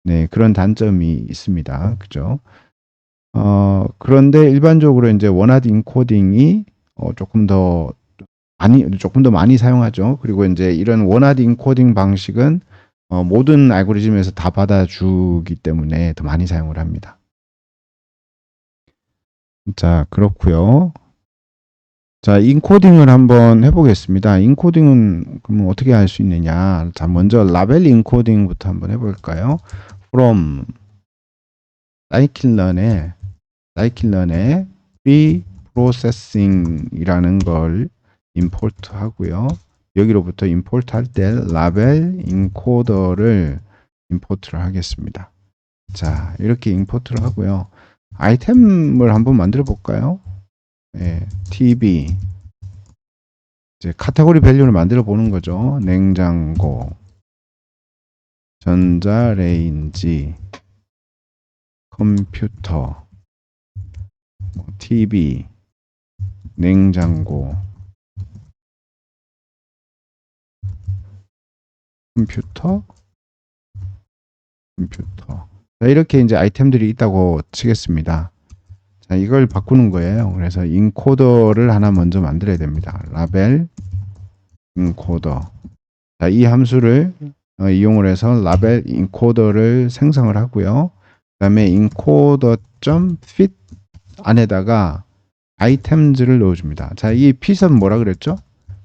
네, 그런 단점이 있습니다. 그죠? 그런데 일반적으로 이제 원하드 인코딩이 조금 더 많이 사용하죠. 그리고 이제 이런 원하드 인코딩 방식은 모든 알고리즘에서 다 받아주기 때문에 더 많이 사용을 합니다. 자, 그렇고요. 자, 인코딩을 한번 해보겠습니다. 인코딩은 그러면 어떻게 할 수 있느냐? 자, 먼저 라벨 인코딩부터 한번 해볼까요? from scikit-learn의 preprocessing이라는 걸 임포트 하고요. 여기로부터 임포트 할 때 라벨 인코더를 임포트를 하겠습니다. 자, 이렇게 임포트를 하고요. 아이템을 한번 만들어 볼까요? 네, tb 이제 카테고리 밸류를 만들어 보는 거죠. 냉장고, 전자레인지, 컴퓨터, TV, 냉장고, 컴퓨터. 자, 이렇게 이제 아이템들이 있다고 치겠습니다. 자, 이걸 바꾸는 거예요. 그래서 인코더를 하나 먼저 만들어야 됩니다. 라벨 인코더. 자, 이 함수를 이용을 해서 라벨 인코더를 생성을 하고요. 그 다음에 인코더.fit 안에다가 아이템즈를 넣어줍니다. 자, 이 핏은 뭐라 그랬죠?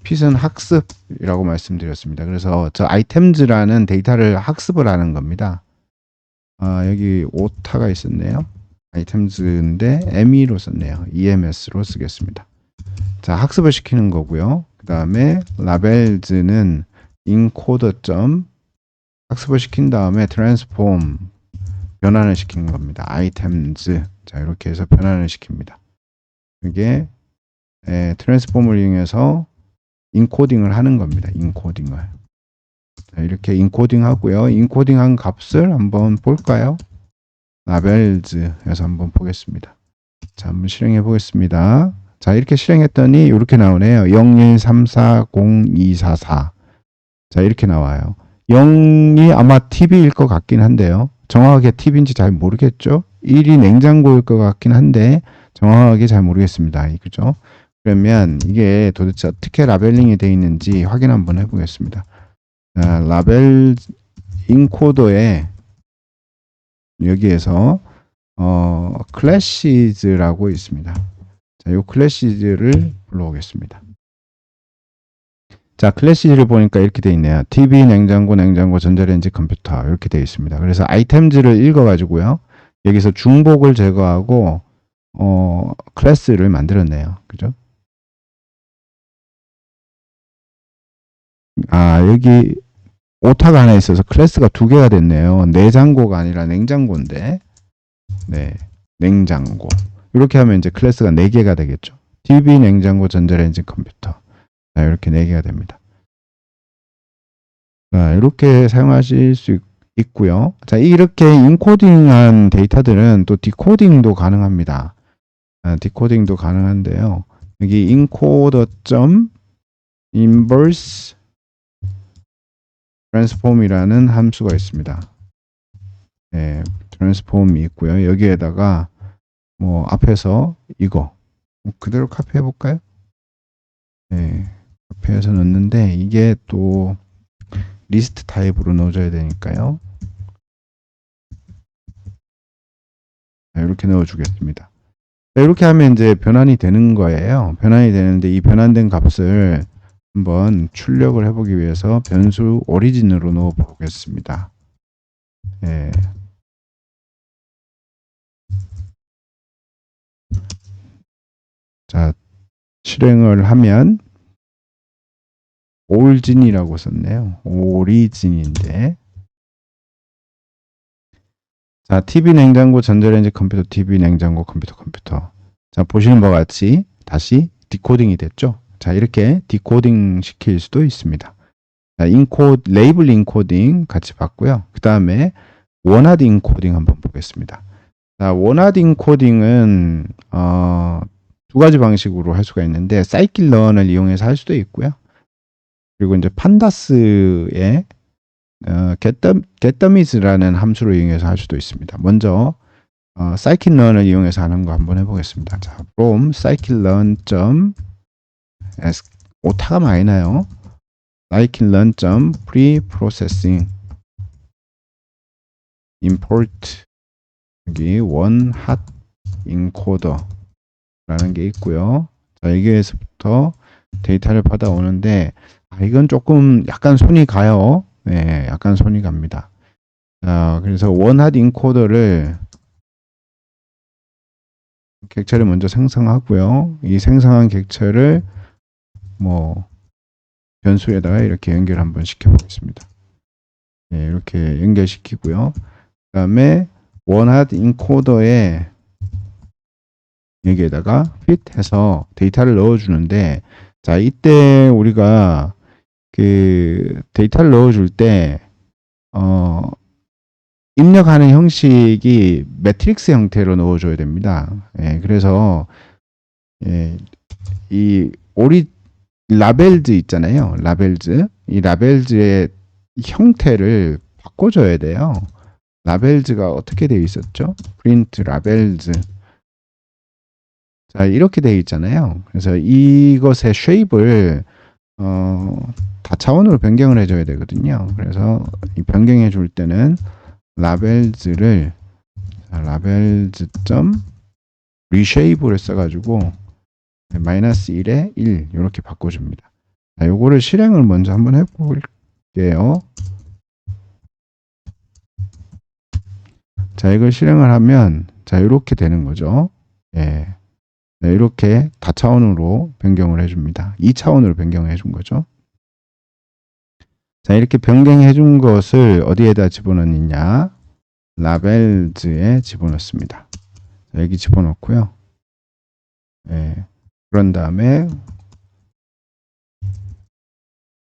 핏은 학습이라고 말씀드렸습니다. 그래서 저 아이템즈라는 데이터를 학습을 하는 겁니다. 여기 오타가 있었네요. 아이템즈인데 ME로 썼네요. EMS로 쓰겠습니다. 자, 학습을 시키는 거고요. 그 다음에 라벨즈는 인코더 점 학습을 시킨 다음에 트랜스폼 변환을 시키는 겁니다. 아이템즈. 자, 이렇게 해서 변환을 시킵니다. 이게 트랜스폼을 이용해서 인코딩을 하는 겁니다. 인코딩을. 자, 이렇게 인코딩 하고요. 인코딩한 값을 한번 볼까요? 라벨즈에서 한번 보겠습니다. 자, 한번 실행해 보겠습니다. 자, 이렇게 실행했더니 이렇게 나오네요. 01340244. 자, 이렇게 나와요. 0이 아마 TV일 것 같긴 한데요. 정확하게 TV인지 잘 모르겠죠. 1이 냉장고일 것 같긴 한데 정확하게 잘 모르겠습니다. 그죠? 그러면 이게 도대체 어떻게 라벨링이 되어 있는지 확인 한번 해보겠습니다. 자, 라벨 인코더에 여기에서 클래시즈라고 있습니다. 자, 이 클래시즈를 불러오겠습니다. 자, 클래시즈를 보니까 이렇게 되어 있네요. TV, 냉장고, 전자레인지, 컴퓨터 이렇게 되어 있습니다. 그래서 아이템즈를 읽어가지고요. 여기서 중복을 제거하고 클래스를 만들었네요. 그죠? 여기 오타가 하나 있어서 클래스가 두 개가 됐네요. 내장고가 아니라 냉장고인데, 네, 냉장고. 이렇게 하면 이제 클래스가 4개가 되겠죠. TV, 냉장고, 전자레인지, 컴퓨터. 자, 이렇게 4개가 됩니다. 자, 이렇게 사용하실 수 있고요. 자, 이렇게 인코딩한 데이터들은 또 디코딩도 가능합니다. 디코딩도 가능한데요. 여기 encoder.inverse transform이라는 함수가 있습니다. 네, 트랜스폼이 있고요. 여기에다가 뭐 앞에서 이거 그대로 카피해 볼까요? 네, 카피해서 넣는데 이게 또 리스트 타입으로 넣어줘야 되니까요. 이렇게 넣어주겠습니다. 이렇게 하면 이제 변환이 되는 거예요. 변환이 되는데 이 변환된 값을 한번 출력을 해보기 위해서 변수 오리진으로 넣어 보겠습니다. 예. 자, 실행을 하면 올진이라고 썼네요. 오리진인데. 자, TV 냉장고, 전자레인지, 컴퓨터, TV 냉장고, 컴퓨터. 자, 보시는 바와 같이 다시 디코딩이 됐죠. 자, 이렇게 디코딩 시킬 수도 있습니다. 자, 레이블 인코딩 같이 봤고요. 그 다음에 원하드 인코딩 한번 보겠습니다. 자, 원하드 인코딩은 두 가지 방식으로 할 수가 있는데 사이클런을 이용해서 할 수도 있고요. 그리고 이제 판다스의 getDummies라는 함수를 이용해서 할 수도 있습니다. 먼저 scikit-learn을 이용해서 하는 거 한번 해보겠습니다. 자, from scikit-learn.s 오타가 많이 나요. scikit-learn.preprocessing import 여기 one hot encoder라는 게 있고요. 자, 여기에서부터 데이터를 받아오는데 이건 조금 약간 손이 가요. 네, 약간 손이 갑니다. 자, 그래서 원핫 인코더를 객체를 먼저 생성하고요. 이 생성한 객체를 뭐 변수에다가 이렇게 연결 한번 시켜 보겠습니다. 네, 이렇게 연결시키고요. 그 다음에 원핫 인코더에 여기에다가 fit 해서 데이터를 넣어주는데, 자, 이때 우리가 그 데이터를 넣어줄 때 입력하는 형식이 매트릭스 형태로 넣어줘야 됩니다. 예, 그래서 이 라벨즈 있잖아요. 라벨즈, 이 라벨즈의 형태를 바꿔줘야 돼요. 라벨즈가 어떻게 되어 있었죠? print 라벨즈. 자, 이렇게 되어 있잖아요. 그래서 이것의 쉐입을 다차원으로 변경을 해줘야 되거든요. 그래서 이 변경해 줄 때는 라벨즈를 라벨즈.reshape를 써가지고 마이너스 1에 1 이렇게 바꿔줍니다. 자, 요거를 실행을 먼저 한번 해볼게요. 자, 이걸 실행을 하면 자, 이렇게 되는 거죠. 예. 네, 이렇게 다차원으로 변경을 해줍니다. 2차원으로 변경해 준 거죠. 자, 이렇게 변경해 준 것을 어디에다 집어넣느냐? 라벨즈에 집어넣습니다. 자, 여기 집어넣고요. 예, 그런 다음에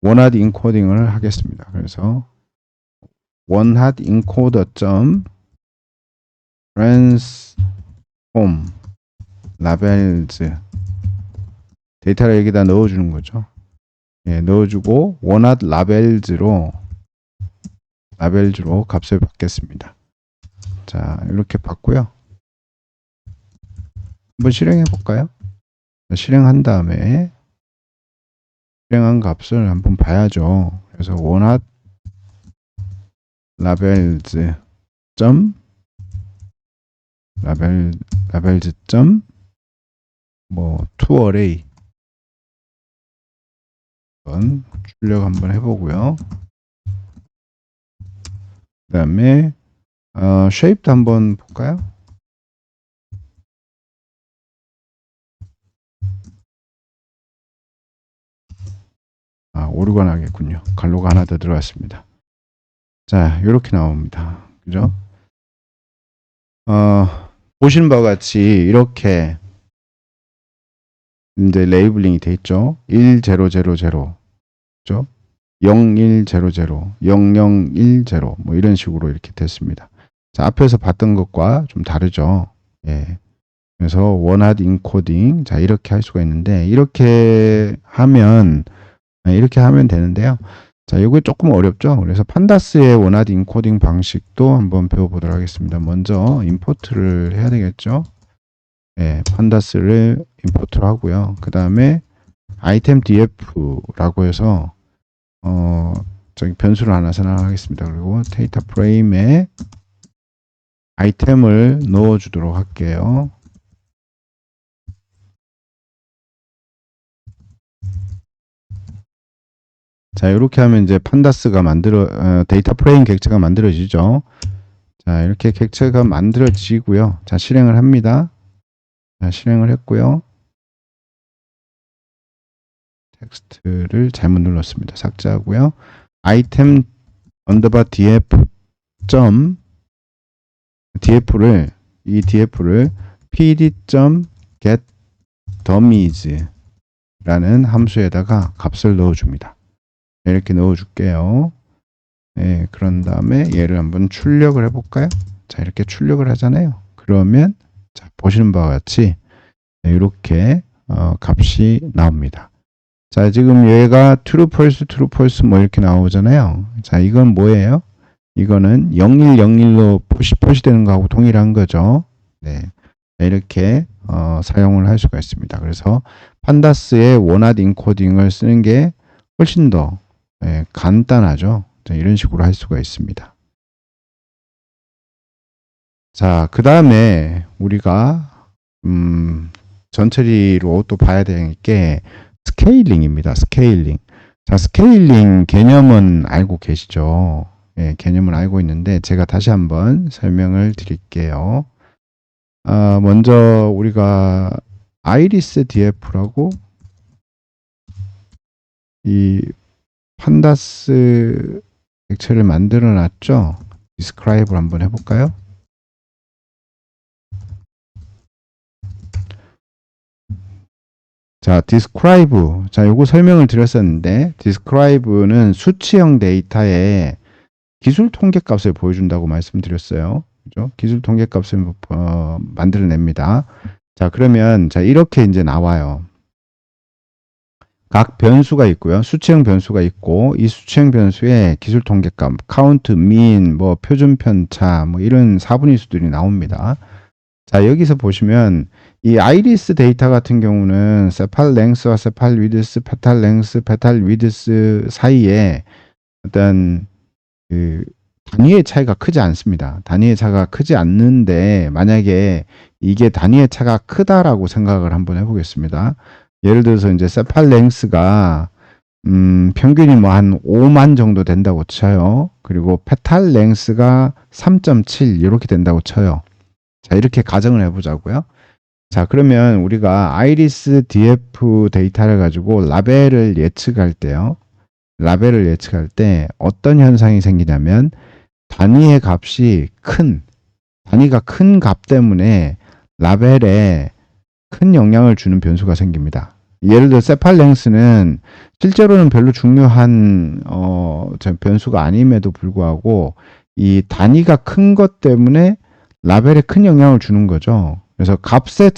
원핫 인코딩을 하겠습니다. 그래서 원핫 인코더 transform 라벨즈 데이터를 여기다 넣어주는 거죠. 예, 넣어주고 원핫 라벨즈로 값을 받겠습니다. 자, 이렇게 받고요. 한번 실행해 볼까요? 실행한 다음에 실행한 값을 한번 봐야죠. 그래서 원핫 라벨즈 라벨즈 to array 출력 한번 해보고요. 그 다음에 shape도 한번 볼까요? 오류가 나겠군요. 갈로가 하나 더 들어왔습니다. 자, 이렇게 나옵니다. 그죠? 보시는 바와 같이 이렇게 이제 레이블링이 돼 있죠. 1000, 그죠? 0100, 0010, 뭐 이런 식으로 이렇게 됐습니다. 자, 앞에서 봤던 것과 좀 다르죠. 예. 그래서 원핫 인코딩, 자, 이렇게 할 수가 있는데, 이렇게 하면 되는데요. 자, 이게 조금 어렵죠. 그래서 판다스의 원핫 인코딩 방식도 한번 배워보도록 하겠습니다. 먼저 임포트를 해야 되겠죠. 예, 판다스를 임포트를 하고요. 그 다음에 아이템 df라고 해서 저기 변수를 하나 선언하겠습니다. 그리고 데이터 프레임에 아이템을 넣어 주도록 할게요. 자, 이렇게 하면 이제 판다스가 데이터 프레임 객체가 만들어지죠. 자, 이렇게 객체가 만들어지고요. 자, 실행을 합니다. 자, 실행을 했고요. 텍스트를 잘못 눌렀습니다. 삭제하고요. 아이템 언더바 df를 이 df를 pd.getDummies 라는 함수에다가 값을 넣어줍니다. 이렇게 넣어줄게요. 네, 그런 다음에 얘를 한번 출력을 해볼까요? 자, 이렇게 출력을 하잖아요. 그러면 자, 보시는 바와 같이 이렇게 값이 나옵니다. 자, 지금 얘가 true, false 뭐 이렇게 나오잖아요. 자, 이건 뭐예요? 이거는 0101로 표시되는 거하고 동일한 거죠. 네. 이렇게 사용을 할 수가 있습니다. 그래서 판다스의 원핫 인코딩을 쓰는 게 훨씬 더 간단하죠. 자, 이런 식으로 할 수가 있습니다. 자, 그 다음에 우리가 전처리로 또 봐야 되는 게 스케일링입니다. 스케일링. 자, 스케일링 개념은 알고 계시죠? 예, 개념은 알고 있는데 제가 다시 한번 설명을 드릴게요. 먼저 우리가 아이리스 df라고 이 판다스 객체를 만들어 놨죠. 디스크라이브를 한번 해볼까요? 자, describe. 자, 요거 설명을 드렸었는데, describe는 수치형 데이터에 기술 통계값을 보여준다고 말씀드렸어요. 그죠? 기술 통계값을 만들어냅니다. 자, 그러면, 자, 이렇게 이제 나와요. 각 변수가 있고요. 수치형 변수가 있고, 이 수치형 변수에 기술 통계값, count, mean, 뭐, 표준 편차, 뭐, 이런 사분위수들이 나옵니다. 자, 여기서 보시면, 이 아이리스 데이터 같은 경우는 세팔 랭스와 세팔 위드스, 페탈 랭스, 페탈 위드스 사이에 어떤 그 단위의 차이가 크지 않습니다. 단위의 차가 크지 않는데 만약에 이게 단위의 차가 크다라고 생각을 한번 해보겠습니다. 예를 들어서 이제 세팔 랭스가 평균이 뭐 한 5만 정도 된다고 쳐요. 그리고 페탈 랭스가 3.7 이렇게 된다고 쳐요. 자, 이렇게 가정을 해보자고요. 자, 그러면 우리가 아이리스 df 데이터를 가지고 라벨을 예측할 때요. 라벨을 예측할 때 어떤 현상이 생기냐면 단위의 값이 단위가 큰 값 때문에 라벨에 큰 영향을 주는 변수가 생깁니다. 예를 들어 세팔 랭스는 실제로는 별로 중요한 변수가 아님에도 불구하고 이 단위가 큰 것 때문에 라벨에 큰 영향을 주는 거죠. 그래서 값의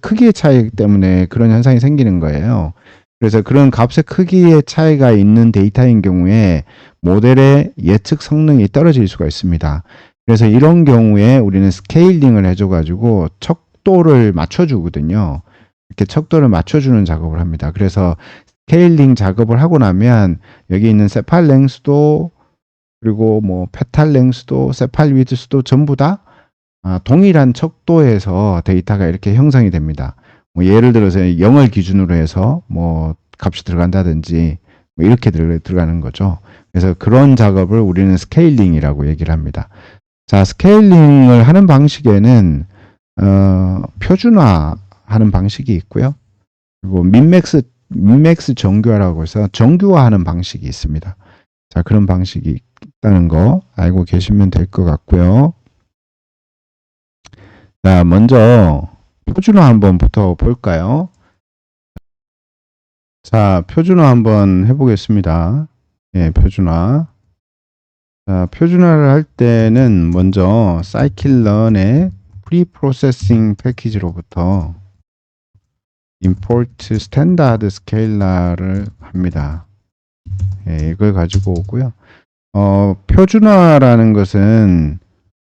크기의 차이 때문에 그런 현상이 생기는 거예요. 그래서 그런 값의 크기의 차이가 있는 데이터인 경우에 모델의 예측 성능이 떨어질 수가 있습니다. 그래서 이런 경우에 우리는 스케일링을 해줘가지고 척도를 맞춰주거든요. 이렇게 척도를 맞춰주는 작업을 합니다. 그래서 스케일링 작업을 하고 나면 여기 있는 세팔 랭스도 그리고 뭐 페탈 랭스도 세팔 위드스도 전부 다 동일한 척도에서 데이터가 이렇게 형성이 됩니다. 뭐 예를 들어서 0을 기준으로 해서 뭐 값이 들어간다든지 뭐 이렇게 들어가는 거죠. 그래서 그런 작업을 우리는 스케일링이라고 얘기를 합니다. 자, 스케일링을 하는 방식에는 표준화하는 방식이 있고요. 그리고 민맥스 정규화라고 해서 정규화하는 방식이 있습니다. 자, 그런 방식이 있다는 거 알고 계시면 될 것 같고요. 자, 먼저 표준화 한번부터 볼까요? 자, 표준화 한번 해보겠습니다. 예, 표준화. 자, 표준화를 할 때는 먼저 scikit-learn의 프리프로세싱 패키지로부터 import standard scalar를 합니다. 예, 이걸 가지고 오고요. 표준화라는 것은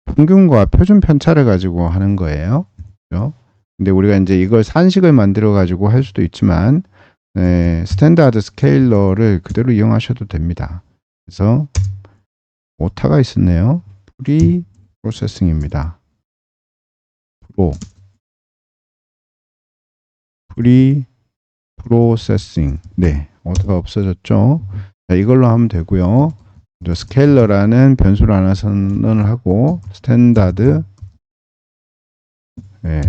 평균과 표준 편차를 가지고 하는 거예요. 그렇죠? 근데 우리가 이제 이걸 산식을 만들어 가지고 할 수도 있지만 스탠다드 스케일러를 그대로 이용하셔도 됩니다. 그래서 오타가 있었네요. 프리 프로세싱입니다. 프리 프로세싱. 네, 오타가 없어졌죠. 자, 이걸로 하면 되고요. 스케일러라는 변수를 하나 선언을 하고 스탠다드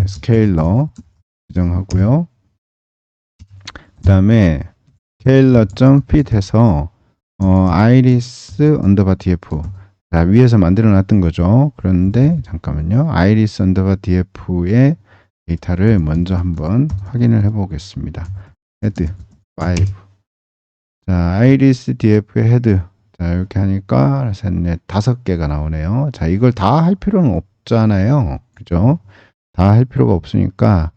스케일러 지정하고요. 다음에 scalar.fit 해서 iris underbar df. 자, 위에서 만들어 놨던 거죠. 그런데 잠깐만요. iris underbar df의 데이터를 먼저 한번 확인을 해 보겠습니다. 헤드 5. 자, iris df의 헤드. 자, 이렇게 하니까 셋, 넷, 5개가 나오네요. 자, 이걸 다 할 필요는 없잖아요. 그죠? 다 할 필요가 없으니까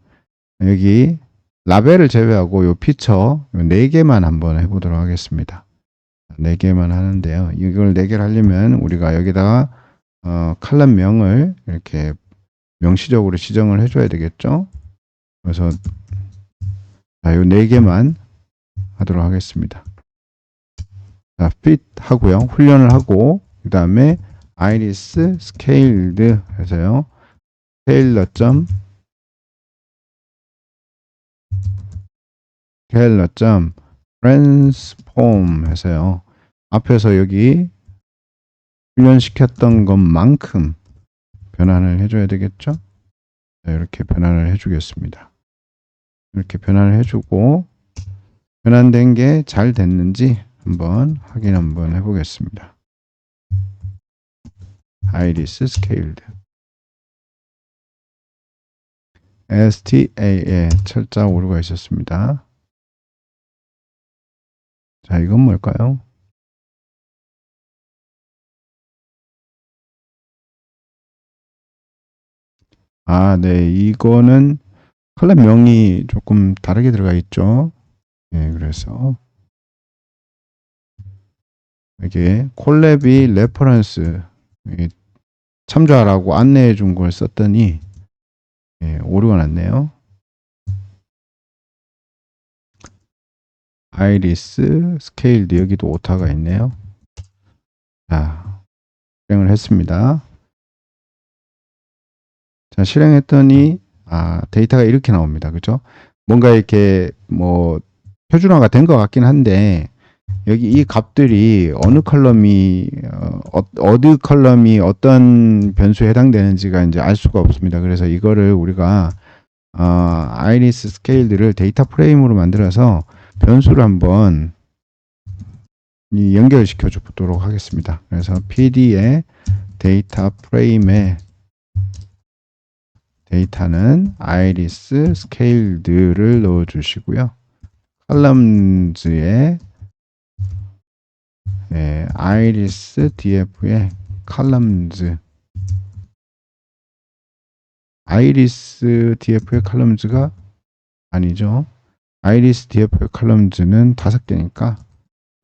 여기 라벨을 제외하고 요 피처 요 4개만 한번 해보도록 하겠습니다. 4개만 하는데요. 이걸 4개를 하려면 우리가 여기다가 칼럼명을 이렇게 명시적으로 지정을 해줘야 되겠죠. 그래서 자, 요 4개만 하도록 하겠습니다. 자, fit 하고요. 훈련을 하고 그 다음에 iris scaled 해서요. scalar.transform 해서요. 앞에서 여기 훈련시켰던 것만큼 변환을 해줘야 되겠죠. 자, 이렇게 변환을 해주겠습니다. 이렇게 변환을 해주고 변환된 게 잘 됐는지 한번 확인 한번 해보겠습니다. iris scaled STA에 철자 오류가 있었습니다. 자, 이건 뭘까요? 아, 네, 이거는 컬럼명이 조금 다르게 들어가 있죠. 네, 그래서 이게 콜랩이 레퍼런스 참조하라고 안내해 준 걸 썼더니 오류가 났네요. iris scaled 여기도 오타가 있네요. 자, 실행을 했습니다. 자, 실행했더니 데이터가 이렇게 나옵니다. 그죠? 뭔가 이렇게 뭐 표준화가 된 것 같긴 한데 여기 이 값들이 어느 컬럼이 어떤 변수에 해당되는지가 이제 알 수가 없습니다. 그래서 이거를 우리가 iris scale를 데이터 프레임으로 만들어서 변수를 한번 연결시켜 주도록 하겠습니다. 그래서 pd의 데이터 프레임에 데이터는 iris scaled를 넣어 주시고요. columns에 iris df의 columns iris df의 columns가 아니죠. iris df의 columns는 5개니까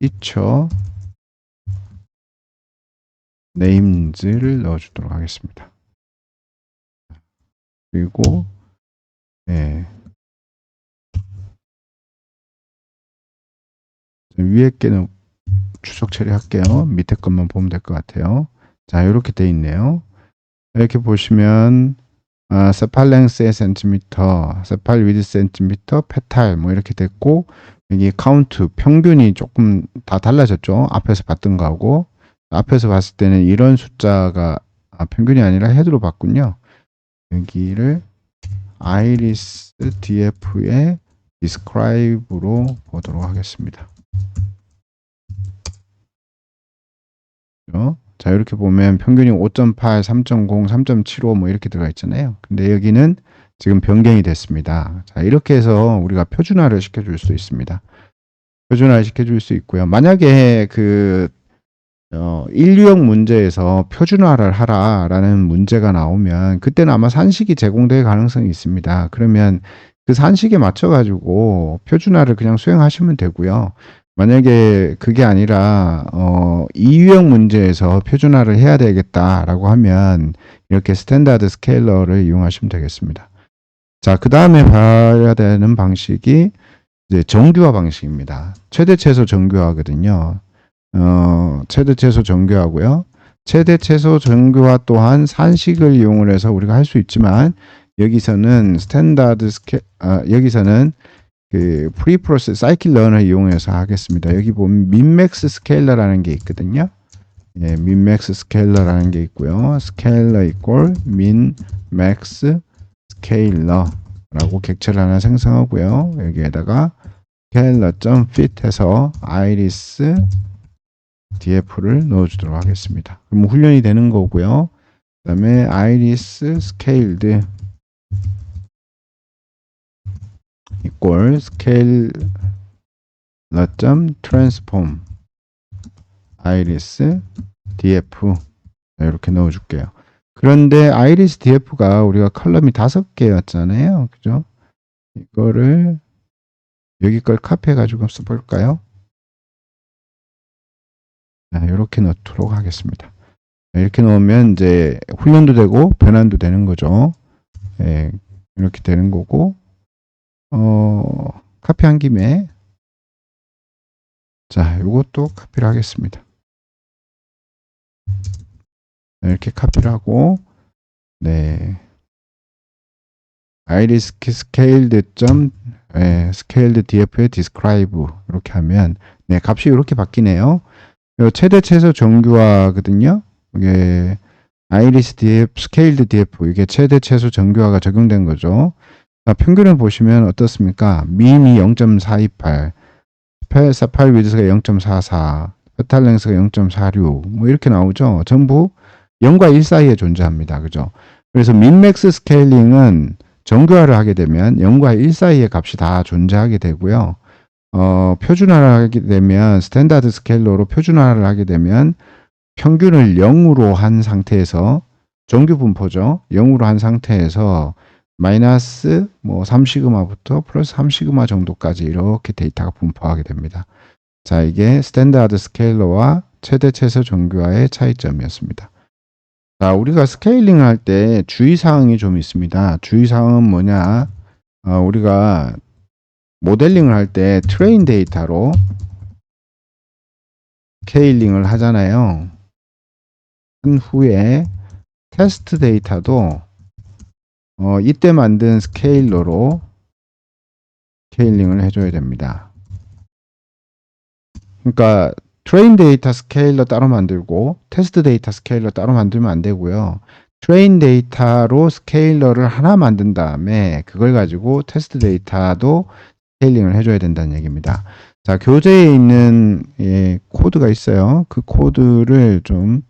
feature names를 넣어 주도록 하겠습니다. 그리고 위에 개는 추석 처리할게요. 밑에 것만 보면 될 것 같아요. 자, 이렇게 돼 있네요. 이렇게 보시면 세팔 랭스의 센티미터, 세팔 위드 센티미터, 페탈 뭐 이렇게 됐고 여기 카운트 평균이 조금 다 달라졌죠. 앞에서 봤던 거하고 앞에서 봤을 때는 이런 숫자가 평균이 아니라 헤드로 봤군요. 여기를 iris df의 describe로 보도록 하겠습니다. 자, 이렇게 보면 평균이 5.8, 3.0, 3.75 뭐 이렇게 들어가 있잖아요. 근데 여기는 지금 변경이 됐습니다. 자, 이렇게 해서 우리가 표준화를 시켜줄 수 있습니다. 표준화를 시켜줄 수 있고요. 만약에 그 인류형 문제에서 표준화를 하라라는 문제가 나오면 그때는 아마 산식이 제공될 가능성이 있습니다. 그러면 그 산식에 맞춰 가지고 표준화를 그냥 수행하시면 되고요. 만약에 그게 아니라 이유형 문제에서 표준화를 해야 되겠다라고 하면 이렇게 스탠다드 스케일러를 이용하시면 되겠습니다. 자, 그 다음에 봐야 되는 방식이 이제 정규화 방식입니다. 최대 최소 정규화거든요. 최대 최소 정규화고요. 최대 최소 정규화 또한 산식을 이용을 해서 우리가 할 수 있지만 여기서는 스탠다드 여기서는 그 프리 프로세스 사이클 런을 이용해서 하겠습니다. 여기 보면 민맥스 스케일러라는 게 있거든요. 민맥스 스케일러라는 게 있고요. 스케일러 이퀄 민맥스 스케일러라고 객체를 하나 생성하고요. 여기에다가 scalar.fit 해서 iris df를 넣어주도록 하겠습니다. 그럼 훈련이 되는 거고요. 그 다음에 iris scaled equal scalar.transform iris df 이렇게 넣어줄게요. 그런데 iris df가 우리가 컬럼이 5개였잖아요. 그죠? 이거를 여기 걸 카피해 가지고 써볼까요? 이렇게 넣도록 하겠습니다. 이렇게 넣으면 이제 훈련도 되고 변환도 되는 거죠. 예, 이렇게 되는 거고, 카피한 김에 자, 이것도 카피를 하겠습니다. 이렇게 카피를 하고, 네, iris scaled scaled df에 describe 이렇게 하면 네, 값이 이렇게 바뀌네요. 최대 최소 정규화거든요. 이게 iris df, scaled df 이게 최대 최소 정규화가 적용된 거죠. 자, 평균을 보시면 어떻습니까? 민이 0.428, 파일 위드스가 0.44, 페탈 랭스가 0.46, 뭐 이렇게 나오죠. 전부 0과 1 사이에 존재합니다. 그죠? 그래서 민맥스 스케일링은 정규화를 하게 되면 0과 1 사이의 값이 다 존재하게 되고요. 표준화를 하게 되면 스탠다드 스케일러로 표준화를 하게 되면 평균을 0으로 한 상태에서 정규 분포죠. 0으로 한 상태에서 마이너스 뭐 3시그마부터 플러스 3시그마 정도까지 이렇게 데이터가 분포하게 됩니다. 자, 이게 스탠다드 스케일러와 최대 최소 정규화의 차이점이었습니다. 자, 우리가 스케일링을 할 때 주의사항이 좀 있습니다. 주의사항은 뭐냐? 우리가 모델링을 할 때 트레인 데이터로 스케일링을 하잖아요. 한 후에 테스트 데이터도 이때 만든 스케일러로 스케일링을 해줘야 됩니다. 그러니까 트레인 데이터 스케일러 따로 만들고 테스트 데이터 스케일러 따로 만들면 안 되고요. 트레인 데이터로 스케일러를 하나 만든 다음에 그걸 가지고 테스트 데이터도 스케일링을 해줘야 된다는 얘기입니다. 자, 교재에 있는 코드가 있어요. 그 코드를 좀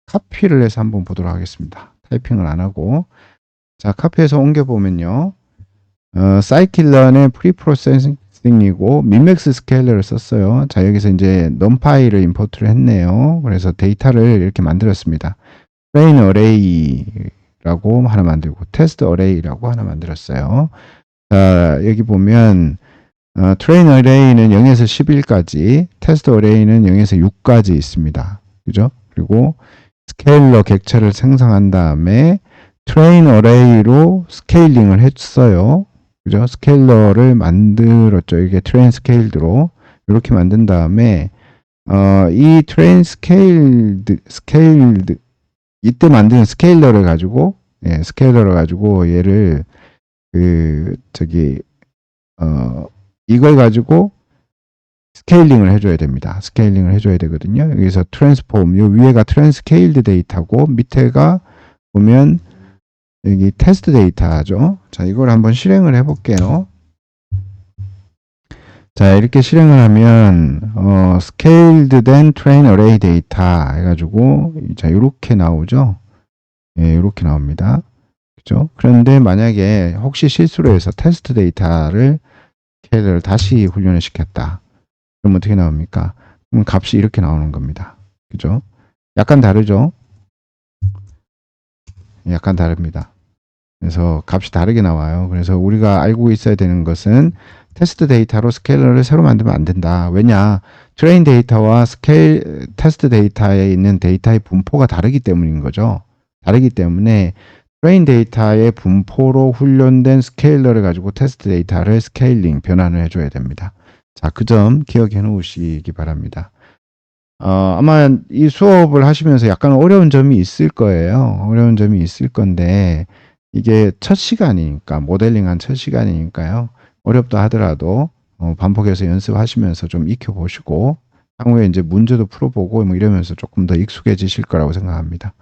카피를 해서 한번 보도록 하겠습니다. 타이핑을 안 하고. 자, 카피해서 옮겨보면요. 사이클런의 프리프로세싱이고 민맥스 스케일러를 썼어요. 자, 여기서 이제 numPy를 임포트를 했네요. 그래서 데이터를 이렇게 만들었습니다. 트레인 어레이라고 하나 만들고 테스트 어레이라고 하나 만들었어요. 자, 여기 보면 트레인 어레이는 0에서 11까지, 테스트 어레이는 0에서 6까지 있습니다. 그죠? 그리고 스케일러 객체를 생성한 다음에 트레인 어레이로 스케일링을 했어요. 그죠? 스케일러를 만들었죠. 이게 트레인 스케일드로 이렇게 만든 다음에 이 트레인 스케일드 이때 만든 스케일러를 가지고 얘를 이걸 가지고 스케일링을 해줘야 됩니다. 스케일링을 해줘야 되거든요. 여기서 트랜스폼, 요 위에가 트랜스케일드 데이터고 밑에가 보면 여기 테스트 데이터죠. 자, 이걸 한번 실행을 해볼게요. 자, 이렇게 실행을 하면 scaled then train array data 해가지고 자, 이렇게 나오죠. 예, 이렇게 나옵니다. 그죠? 그런데 만약에 혹시 실수로 해서 테스트 데이터를 스케일을 다시 훈련을 시켰다. 그럼 어떻게 나옵니까? 그럼 값이 이렇게 나오는 겁니다. 그죠? 약간 다르죠? 약간 다릅니다. 그래서 값이 다르게 나와요. 그래서 우리가 알고 있어야 되는 것은 테스트 데이터로 스케일러를 새로 만들면 안 된다. 왜냐? 트레인 데이터와 테스트 데이터에 있는 데이터의 분포가 다르기 때문인 거죠. 다르기 때문에 트레인 데이터의 분포로 훈련된 스케일러를 가지고 테스트 데이터를 스케일링, 변환을 해줘야 됩니다. 자, 그 점 기억해 놓으시기 바랍니다. 아마 이 수업을 하시면서 약간 어려운 점이 있을 거예요. 어려운 점이 있을 건데, 이게 첫 시간이니까, 모델링한 첫 시간이니까요. 어렵다 하더라도, 반복해서 연습하시면서 좀 익혀보시고, 향후에 이제 문제도 풀어보고, 뭐 이러면서 조금 더 익숙해지실 거라고 생각합니다.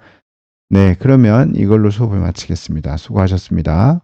네, 그러면 이걸로 수업을 마치겠습니다. 수고하셨습니다.